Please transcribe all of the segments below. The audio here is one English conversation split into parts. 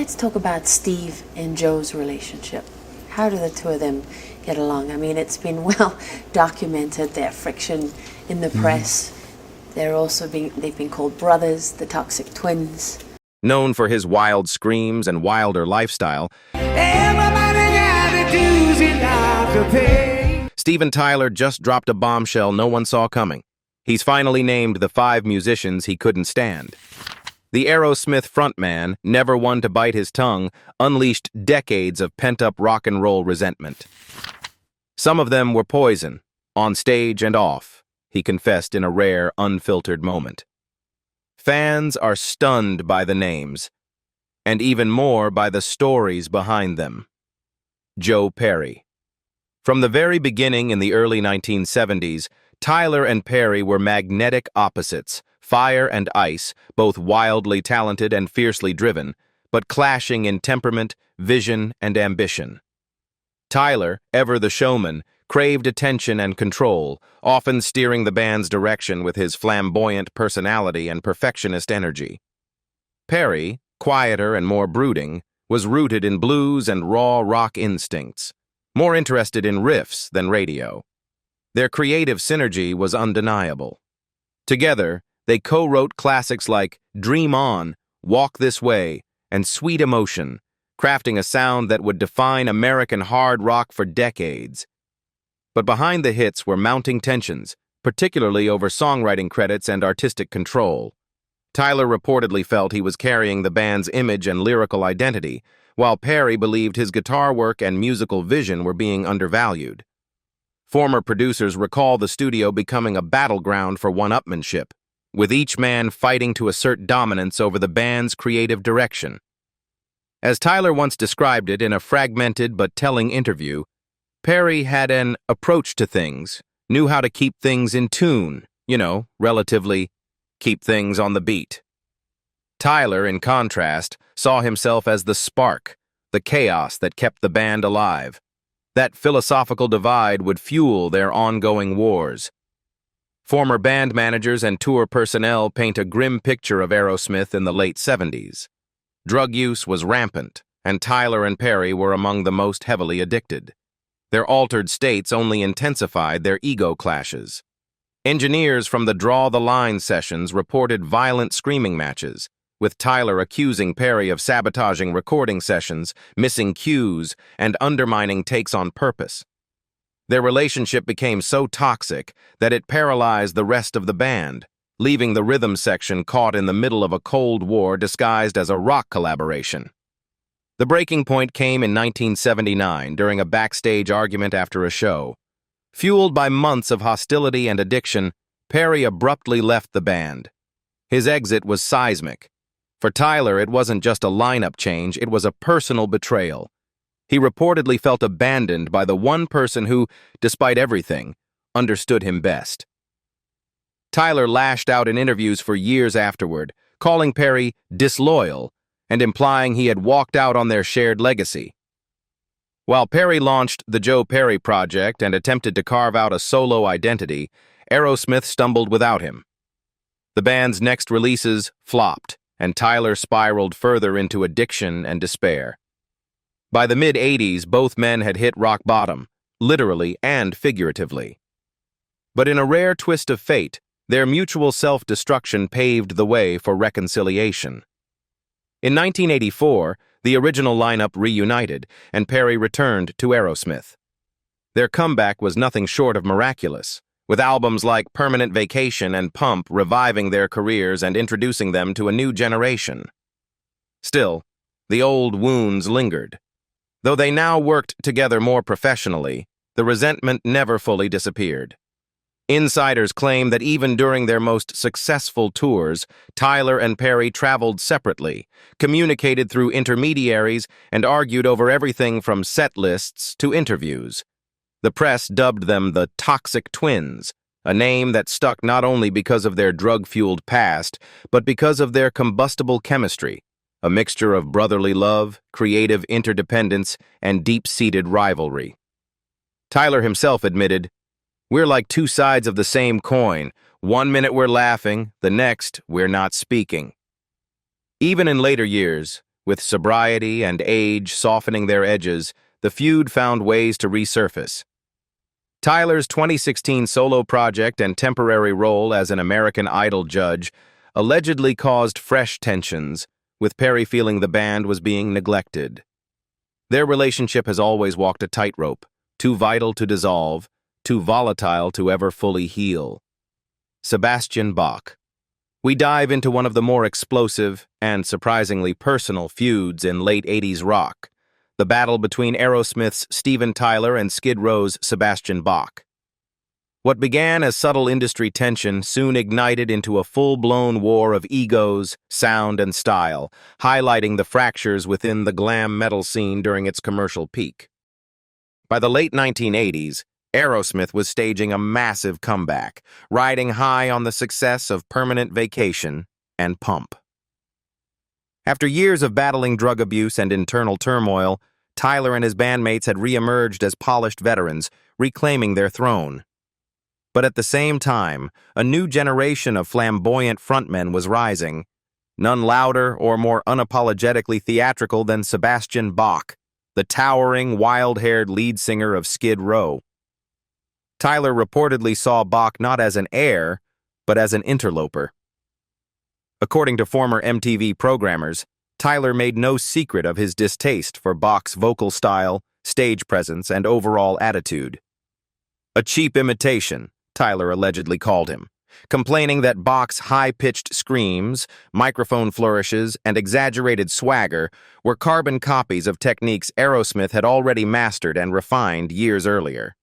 let's talk about Steve and Joe's relationship. How do the two of them get along? I mean, it's been well documented, their friction in the press. They've been called brothers, the toxic twins. Known for his wild screams and wilder lifestyle, Steven Tyler just dropped a bombshell no one saw coming. He's finally named the 5 musicians he couldn't stand. The Aerosmith frontman, never one to bite his tongue, unleashed decades of pent-up rock and roll resentment. Some of them were poison, on stage and off, he confessed in a rare, unfiltered moment. Fans are stunned by the names, and even more by the stories behind them. Joe Perry. From the very beginning in the early 1970s, Tyler and Perry were magnetic opposites, fire and ice, both wildly talented and fiercely driven, but clashing in temperament, vision, and ambition. Tyler, ever the showman, craved attention and control, often steering the band's direction with his flamboyant personality and perfectionist energy. Perry, quieter and more brooding, was rooted in blues and raw rock instincts, more interested in riffs than radio. Their creative synergy was undeniable. Together, they co-wrote classics like Dream On, Walk This Way, and Sweet Emotion, crafting a sound that would define American hard rock for decades. But behind the hits were mounting tensions, particularly over songwriting credits and artistic control. Tyler reportedly felt he was carrying the band's image and lyrical identity, while Perry believed his guitar work and musical vision were being undervalued. Former producers recall the studio becoming a battleground for one-upmanship, with each man fighting to assert dominance over the band's creative direction. As Tyler once described it in a fragmented but telling interview, Perry had an approach to things, knew how to keep things in tune, relatively keep things on the beat. Tyler, in contrast, saw himself as the spark, the chaos that kept the band alive. That philosophical divide would fuel their ongoing wars. Former band managers and tour personnel paint a grim picture of Aerosmith in the late 70s. Drug use was rampant, and Tyler and Perry were among the most heavily addicted. Their altered states only intensified their ego clashes. Engineers from the Draw the Line sessions reported violent screaming matches, with Tyler accusing Perry of sabotaging recording sessions, missing cues, and undermining takes on purpose. Their relationship became so toxic that it paralyzed the rest of the band, leaving the rhythm section caught in the middle of a Cold War disguised as a rock collaboration. The breaking point came in 1979 during a backstage argument after a show. Fueled by months of hostility and addiction, Perry abruptly left the band. His exit was seismic. For Tyler, it wasn't just a lineup change, it was a personal betrayal. He reportedly felt abandoned by the one person who, despite everything, understood him best. Tyler lashed out in interviews for years afterward, calling Perry disloyal and implying he had walked out on their shared legacy. While Perry launched the Joe Perry Project and attempted to carve out a solo identity, Aerosmith stumbled without him. The band's next releases flopped, and Tyler spiraled further into addiction and despair. By the mid-'80s, both men had hit rock bottom, literally and figuratively. But in a rare twist of fate, their mutual self-destruction paved the way for reconciliation. In 1984, the original lineup reunited, and Perry returned to Aerosmith. Their comeback was nothing short of miraculous, with albums like Permanent Vacation and Pump reviving their careers and introducing them to a new generation. Still, the old wounds lingered. Though they now worked together more professionally, the resentment never fully disappeared. Insiders claim that even during their most successful tours, Tyler and Perry traveled separately, communicated through intermediaries, and argued over everything from set lists to interviews. The press dubbed them the Toxic Twins, a name that stuck not only because of their drug-fueled past, but because of their combustible chemistry, a mixture of brotherly love, creative interdependence, and deep-seated rivalry. Tyler himself admitted, "We're like two sides of the same coin. One minute we're laughing, the next we're not speaking." Even in later years, With sobriety and age softening their edges, the feud found ways to resurface. Tyler's 2016 solo project and temporary role as an American Idol judge allegedly caused fresh tensions, with Perry feeling the band was being neglected. Their relationship has always walked a tightrope, too vital to dissolve, too volatile to ever fully heal. Sebastian Bach. We dive into one of the more explosive and surprisingly personal feuds in late 80s rock, the battle between Aerosmith's Steven Tyler and Skid Row's Sebastian Bach. What began as subtle industry tension soon ignited into a full-blown war of egos, sound, and style, highlighting the fractures within the glam metal scene during its commercial peak. By the late 1980s, Aerosmith was staging a massive comeback, riding high on the success of Permanent Vacation and Pump. After years of battling drug abuse and internal turmoil, Tyler and his bandmates had re-emerged as polished veterans, reclaiming their throne. But at the same time, a new generation of flamboyant frontmen was rising, none louder or more unapologetically theatrical than Sebastian Bach, the towering, wild-haired lead singer of Skid Row. Tyler reportedly saw Bach not as an heir, but as an interloper. According to former MTV programmers, Tyler made no secret of his distaste for Bach's vocal style, stage presence, and overall attitude. A cheap imitation, Tyler allegedly called him, complaining that Bach's high-pitched screams, microphone flourishes, and exaggerated swagger were carbon copies of techniques Aerosmith had already mastered and refined years earlier.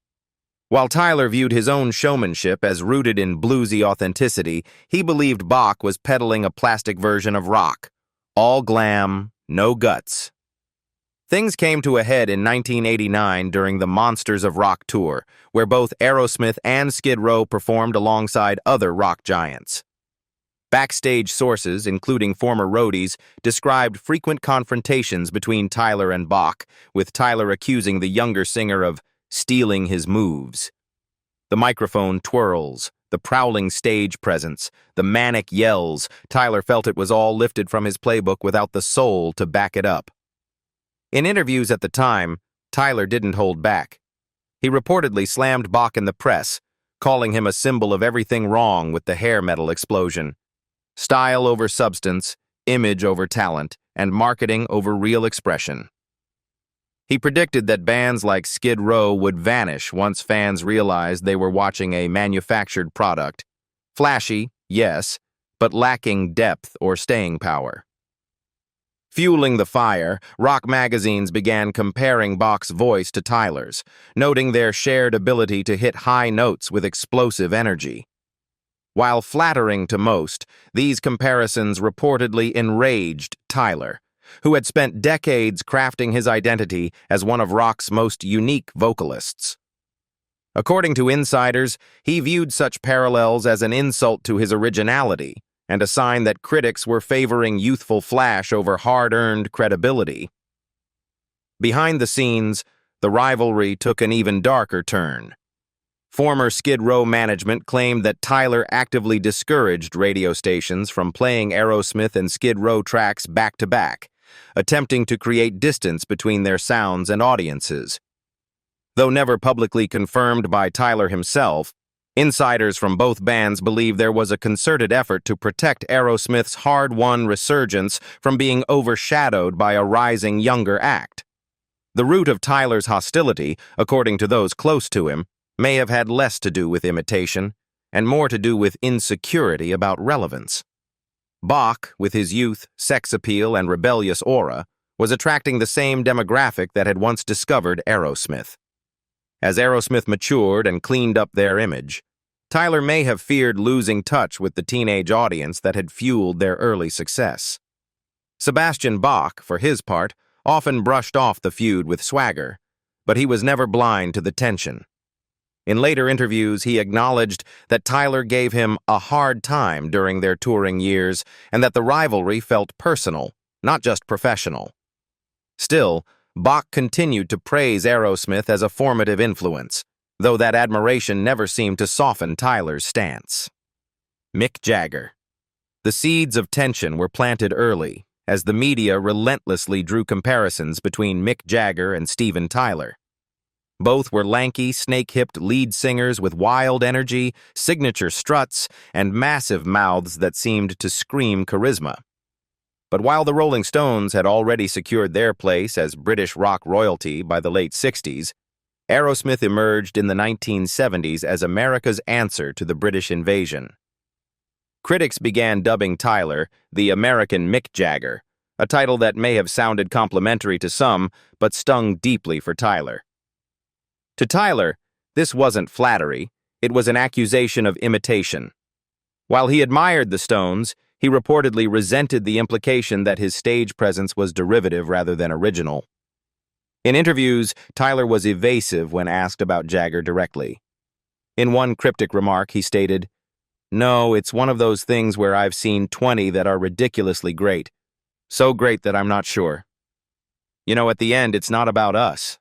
While Tyler viewed his own showmanship as rooted in bluesy authenticity, he believed Bach was peddling a plastic version of rock. All glam, no guts. Things came to a head in 1989 during the Monsters of Rock tour, where both Aerosmith and Skid Row performed alongside other rock giants. Backstage sources, including former roadies, described frequent confrontations between Tyler and Bach, with Tyler accusing the younger singer of stealing his moves. The microphone twirls, the prowling stage presence, the manic yells. Tyler felt it was all lifted from his playbook without the soul to back it up. In interviews at the time, Tyler didn't hold back. He reportedly slammed Bach in the press, calling him a symbol of everything wrong with the hair metal explosion. Style over substance, image over talent, and marketing over real expression. He predicted that bands like Skid Row would vanish once fans realized they were watching a manufactured product. Flashy, yes, but lacking depth or staying power. Fueling the fire, rock magazines began comparing Bach's voice to Tyler's, noting their shared ability to hit high notes with explosive energy. While flattering to most, these comparisons reportedly enraged Tyler, who had spent decades crafting his identity as one of rock's most unique vocalists. According to insiders, he viewed such parallels as an insult to his originality and a sign that critics were favoring youthful flash over hard-earned credibility. Behind the scenes, the rivalry took an even darker turn. Former Skid Row management claimed that Tyler actively discouraged radio stations from playing Aerosmith and Skid Row tracks back-to-back, attempting to create distance between their sounds and audiences. Though never publicly confirmed by Tyler himself, insiders from both bands believe there was a concerted effort to protect Aerosmith's hard-won resurgence from being overshadowed by a rising younger act. The root of Tyler's hostility, according to those close to him, may have had less to do with imitation and more to do with insecurity about relevance. Bach, with his youth, sex appeal, and rebellious aura, was attracting the same demographic that had once discovered Aerosmith. As Aerosmith matured and cleaned up their image, Tyler may have feared losing touch with the teenage audience that had fueled their early success. Sebastian Bach, for his part, often brushed off the feud with swagger, but he was never blind to the tension. In later interviews, he acknowledged that Tyler gave him a hard time during their touring years and that the rivalry felt personal, not just professional. Still, Bach continued to praise Aerosmith as a formative influence, though that admiration never seemed to soften Tyler's stance. Mick Jagger. The seeds of tension were planted early, as the media relentlessly drew comparisons between Mick Jagger and Steven Tyler. Both were lanky, snake-hipped lead singers with wild energy, signature struts, and massive mouths that seemed to scream charisma. But while the Rolling Stones had already secured their place as British rock royalty by the late 60s, Aerosmith emerged in the 1970s as America's answer to the British invasion. Critics began dubbing Tyler the American Mick Jagger, a title that may have sounded complimentary to some, but stung deeply for Tyler. To Tyler, this wasn't flattery, it was an accusation of imitation. While he admired the Stones, he reportedly resented the implication that his stage presence was derivative rather than original. In interviews, Tyler was evasive when asked about Jagger directly. In one cryptic remark, he stated, "No, it's one of those things where I've seen 20 that are ridiculously great. So great that I'm not sure. You know, at the end, it's not about us."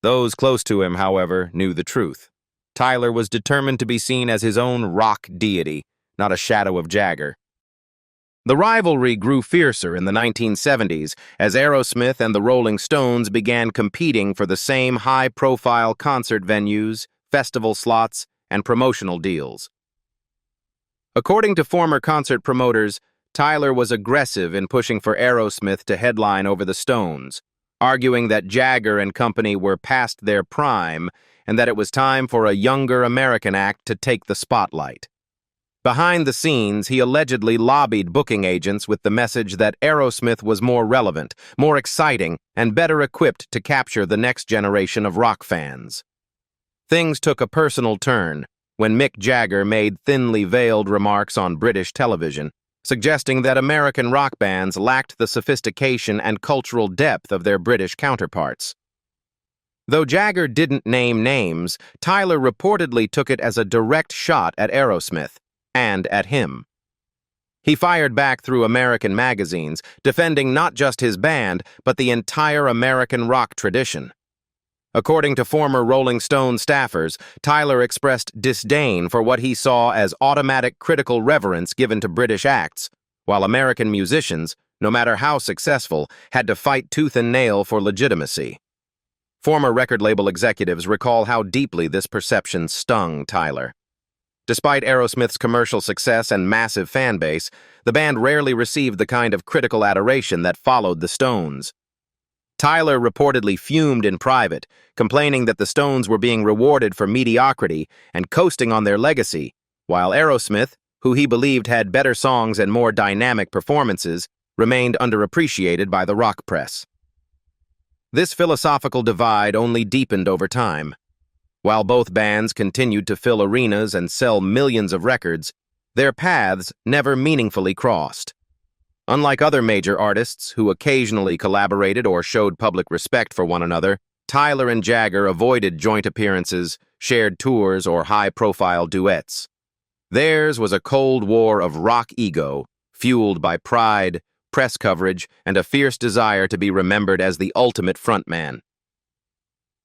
Those close to him, however, knew the truth. Tyler was determined to be seen as his own rock deity, not a shadow of Jagger. The rivalry grew fiercer in the 1970s as Aerosmith and the Rolling Stones began competing for the same high-profile concert venues, festival slots, and promotional deals. According to former concert promoters, Tyler was aggressive in pushing for Aerosmith to headline over the Stones, arguing that Jagger and company were past their prime and that it was time for a younger American act to take the spotlight. Behind the scenes, he allegedly lobbied booking agents with the message that Aerosmith was more relevant, more exciting, and better equipped to capture the next generation of rock fans. Things took a personal turn when Mick Jagger made thinly veiled remarks on British television, suggesting that American rock bands lacked the sophistication and cultural depth of their British counterparts. Though Jagger didn't name names, Tyler reportedly took it as a direct shot at Aerosmith, and at him. He fired back through American magazines, defending not just his band, but the entire American rock tradition. According to former Rolling Stone staffers, Tyler expressed disdain for what he saw as automatic critical reverence given to British acts, while American musicians, no matter how successful, had to fight tooth and nail for legitimacy. Former record label executives recall how deeply this perception stung Tyler. Despite Aerosmith's commercial success and massive fan base, the band rarely received the kind of critical adoration that followed the Stones. Tyler reportedly fumed in private, complaining that the Stones were being rewarded for mediocrity and coasting on their legacy, while Aerosmith, who he believed had better songs and more dynamic performances, remained underappreciated by the rock press. This philosophical divide only deepened over time. While both bands continued to fill arenas and sell millions of records, their paths never meaningfully crossed. Unlike other major artists who occasionally collaborated or showed public respect for one another, Tyler and Jagger avoided joint appearances, shared tours, or high-profile duets. Theirs was a cold war of rock ego, fueled by pride, press coverage, and a fierce desire to be remembered as the ultimate frontman.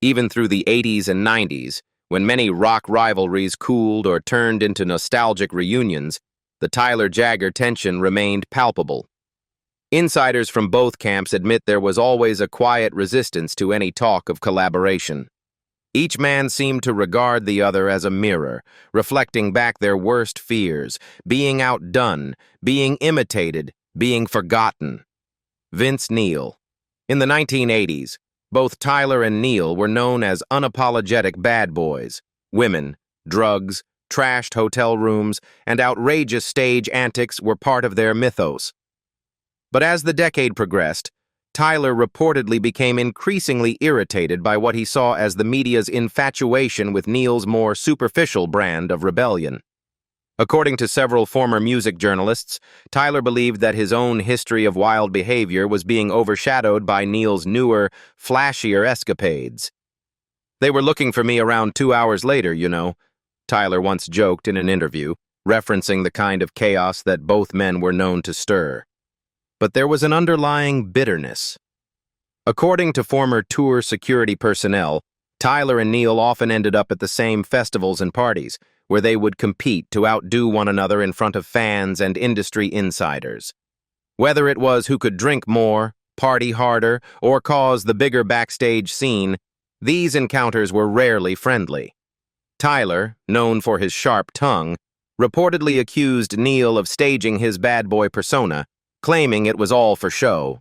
Even through the 80s and 90s, when many rock rivalries cooled or turned into nostalgic reunions, the Tyler-Jagger tension remained palpable. Insiders from both camps admit there was always a quiet resistance to any talk of collaboration. Each man seemed to regard the other as a mirror, reflecting back their worst fears, being outdone, being imitated, being forgotten. Vince Neil. In the 1980s, both Tyler and Neil were known as unapologetic bad boys. Women, drugs, trashed hotel rooms, and outrageous stage antics were part of their mythos. But as the decade progressed, Tyler reportedly became increasingly irritated by what he saw as the media's infatuation with Neil's more superficial brand of rebellion. According to several former music journalists, Tyler believed that his own history of wild behavior was being overshadowed by Neil's newer, flashier escapades. "They were looking for me around 2 hours later, you know," Tyler once joked in an interview, referencing the kind of chaos that both men were known to stir. But there was an underlying bitterness. According to former tour security personnel, Tyler and Neil often ended up at the same festivals and parties, where they would compete to outdo one another in front of fans and industry insiders. Whether it was who could drink more, party harder, or cause the bigger backstage scene, these encounters were rarely friendly. Tyler, known for his sharp tongue, reportedly accused Neil of staging his bad boy persona, claiming it was all for show.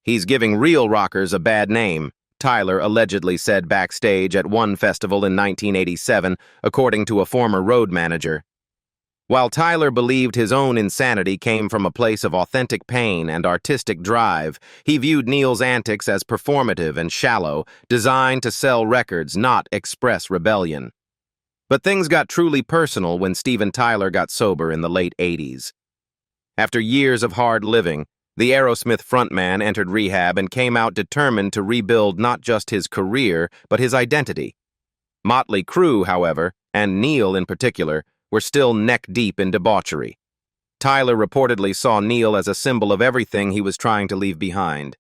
"He's giving real rockers a bad name," Tyler allegedly said backstage at one festival in 1987, according to a former road manager. While Tyler believed his own insanity came from a place of authentic pain and artistic drive, he viewed Neil's antics as performative and shallow, designed to sell records, not express rebellion. But things got truly personal when Steven Tyler got sober in the late 80s. After years of hard living, the Aerosmith frontman entered rehab and came out determined to rebuild not just his career, but his identity. Motley Crue, however, and Neil in particular, were still neck-deep in debauchery. Tyler reportedly saw Neil as a symbol of everything he was trying to leave behind,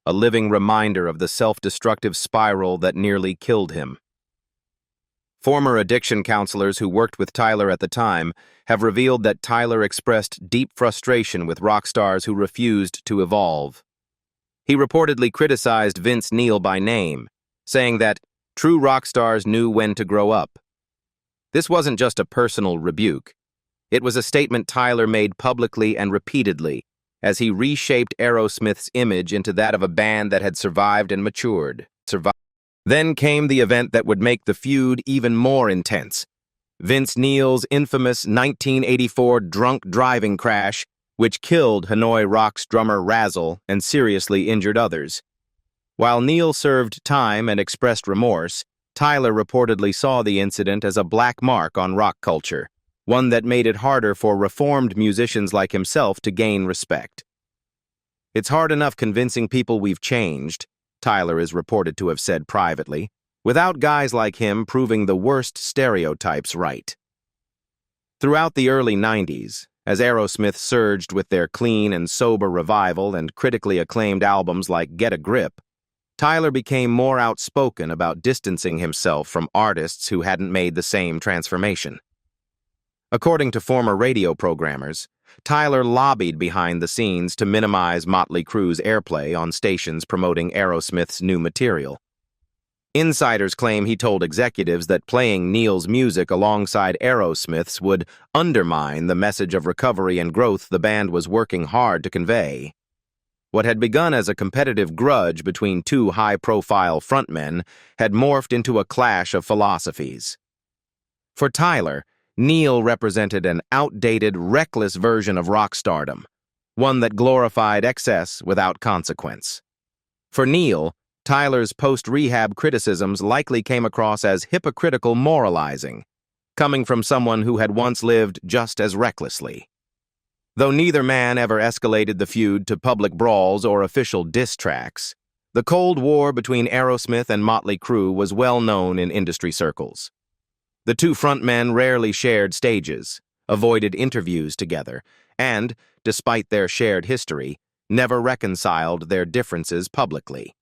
a living reminder of the self-destructive spiral that nearly killed him. Former addiction counselors who worked with Tyler at the time have revealed that Tyler expressed deep frustration with rock stars who refused to evolve. He reportedly criticized Vince Neil by name, saying that true rock stars knew when to grow up. This wasn't just a personal rebuke. It was a statement Tyler made publicly and repeatedly as he reshaped Aerosmith's image into that of a band that had survived and matured. Then came the event that would make the feud even more intense. Vince Neil's infamous 1984 drunk driving crash, which killed Hanoi Rocks drummer Razzle and seriously injured others. While Neil served time and expressed remorse, Tyler reportedly saw the incident as a black mark on rock culture, one that made it harder for reformed musicians like himself to gain respect. "It's hard enough convincing people we've changed," Tyler is reported to have said privately, without guys like him proving the worst stereotypes right. Throughout the early 90s, as Aerosmith surged with their clean and sober revival and critically acclaimed albums like Get a Grip, Tyler became more outspoken about distancing himself from artists who hadn't made the same transformation. According to former radio programmers, Tyler lobbied behind the scenes to minimize Motley Crue's airplay on stations promoting Aerosmith's new material. Insiders claim he told executives that playing Neil's music alongside Aerosmith's would undermine the message of recovery and growth the band was working hard to convey. What had begun as a competitive grudge between two high-profile frontmen had morphed into a clash of philosophies. For Tyler, Neil represented an outdated, reckless version of rock stardom, one that glorified excess without consequence. For Neil, Tyler's post-rehab criticisms likely came across as hypocritical moralizing, coming from someone who had once lived just as recklessly. Though neither man ever escalated the feud to public brawls or official diss tracks, the Cold War between Aerosmith and Motley Crue was well known in industry circles. The two frontmen rarely shared stages, avoided interviews together, and, despite their shared history, never reconciled their differences publicly.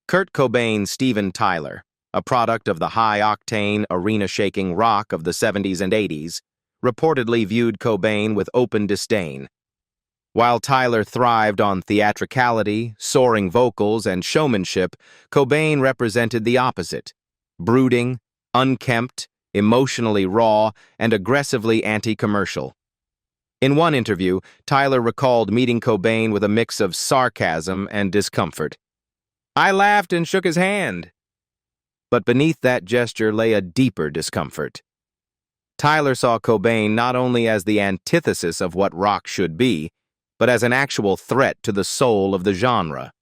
Kurt Cobain's Steven Tyler, a product of the high-octane, arena-shaking rock of the 70s and 80s, reportedly viewed Cobain with open disdain. While Tyler thrived on theatricality, soaring vocals, and showmanship, Cobain represented the opposite: brooding, unkempt, emotionally raw, and aggressively anti-commercial. In one interview, Tyler recalled meeting Cobain with a mix of sarcasm and discomfort. "I laughed and shook his hand." But beneath that gesture lay a deeper discomfort. Tyler saw Cobain not only as the antithesis of what rock should be, but as an actual threat to the soul of the genre.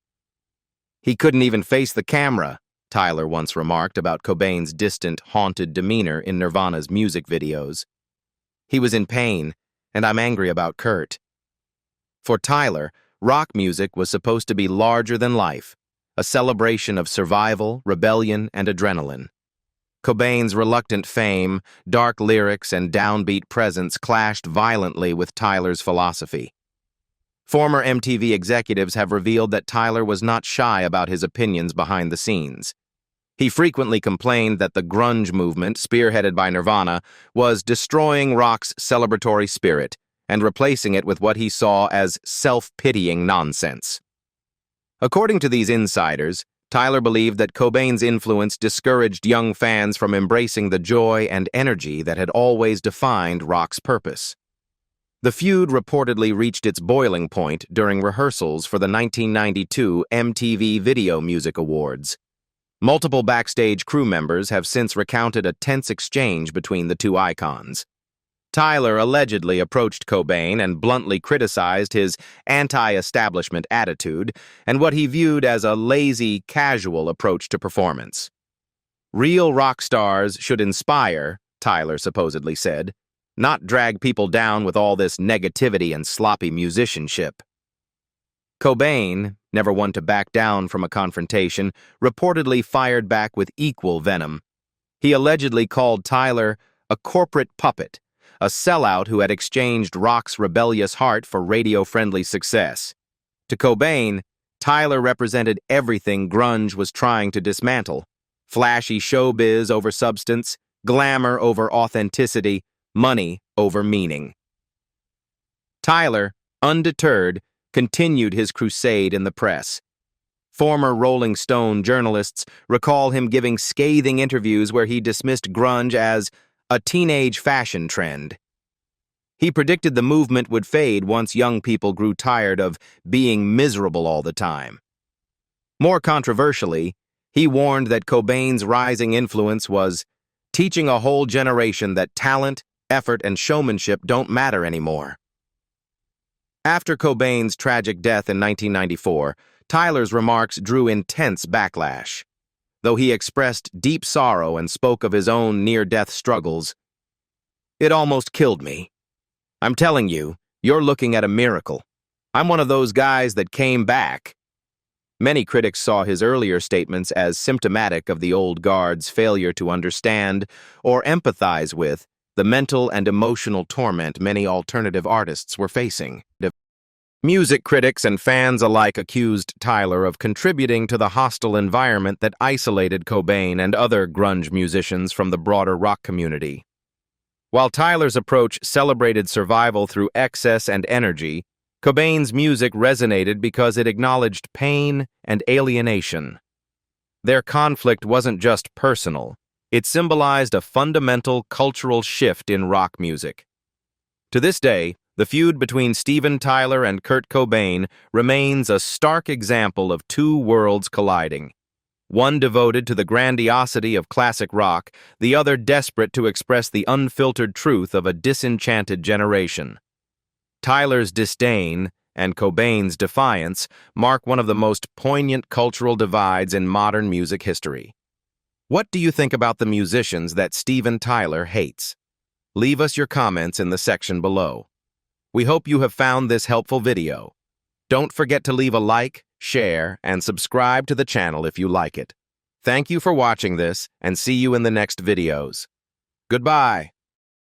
"He couldn't even face the camera," Tyler once remarked about Cobain's distant, haunted demeanor in Nirvana's music videos. "He was in pain, and I'm angry about Kurt." For Tyler, rock music was supposed to be larger than life, a celebration of survival, rebellion, and adrenaline. Cobain's reluctant fame, dark lyrics, and downbeat presence clashed violently with Tyler's philosophy. Former MTV executives have revealed that Tyler was not shy about his opinions behind the scenes. He frequently complained that the grunge movement, spearheaded by Nirvana, was destroying rock's celebratory spirit, and replacing it with what he saw as self-pitying nonsense. According to these insiders, Tyler believed that Cobain's influence discouraged young fans from embracing the joy and energy that had always defined rock's purpose. The feud reportedly reached its boiling point during rehearsals for the 1992 MTV Video Music Awards. Multiple backstage crew members have since recounted a tense exchange between the two icons. Tyler allegedly approached Cobain and bluntly criticized his anti-establishment attitude and what he viewed as a lazy, casual approach to performance. "Real rock stars should inspire," Tyler supposedly said, "not drag people down with all this negativity and sloppy musicianship." Cobain, never one to back down from a confrontation, reportedly fired back with equal venom. He allegedly called Tyler a corporate puppet, a sellout who had exchanged rock's rebellious heart for radio-friendly success. To Cobain, Tyler represented everything grunge was trying to dismantle: flashy showbiz over substance, glamour over authenticity, money over meaning. Tyler, undeterred, continued his crusade in the press. Former Rolling Stone journalists recall him giving scathing interviews where he dismissed grunge as a teenage fashion trend. He predicted the movement would fade once young people grew tired of being miserable all the time. More controversially, he warned that Cobain's rising influence was teaching a whole generation that talent, effort, and showmanship don't matter anymore. After Cobain's tragic death in 1994, Tyler's remarks drew intense backlash. Though he expressed deep sorrow and spoke of his own near-death struggles, "It almost killed me. I'm telling you, you're looking at a miracle. I'm one of those guys that came back." Many critics saw his earlier statements as symptomatic of the old guard's failure to understand or empathize with the mental and emotional torment many alternative artists were facing. Music critics and fans alike accused Tyler of contributing to the hostile environment that isolated Cobain and other grunge musicians from the broader rock community. While Tyler's approach celebrated survival through excess and energy, Cobain's music resonated because it acknowledged pain and alienation. Their conflict wasn't just personal, it symbolized a fundamental cultural shift in rock music. To this day, the feud between Steven Tyler and Kurt Cobain remains a stark example of two worlds colliding. One devoted to the grandiosity of classic rock, the other desperate to express the unfiltered truth of a disenchanted generation. Tyler's disdain and Cobain's defiance mark one of the most poignant cultural divides in modern music history. What do you think about the musicians that Steven Tyler hates? Leave us your comments in the section below. We hope you have found this helpful video. Don't forget to leave a like, share, and subscribe to the channel if you like it. Thank you for watching this, and see you in the next videos. Goodbye.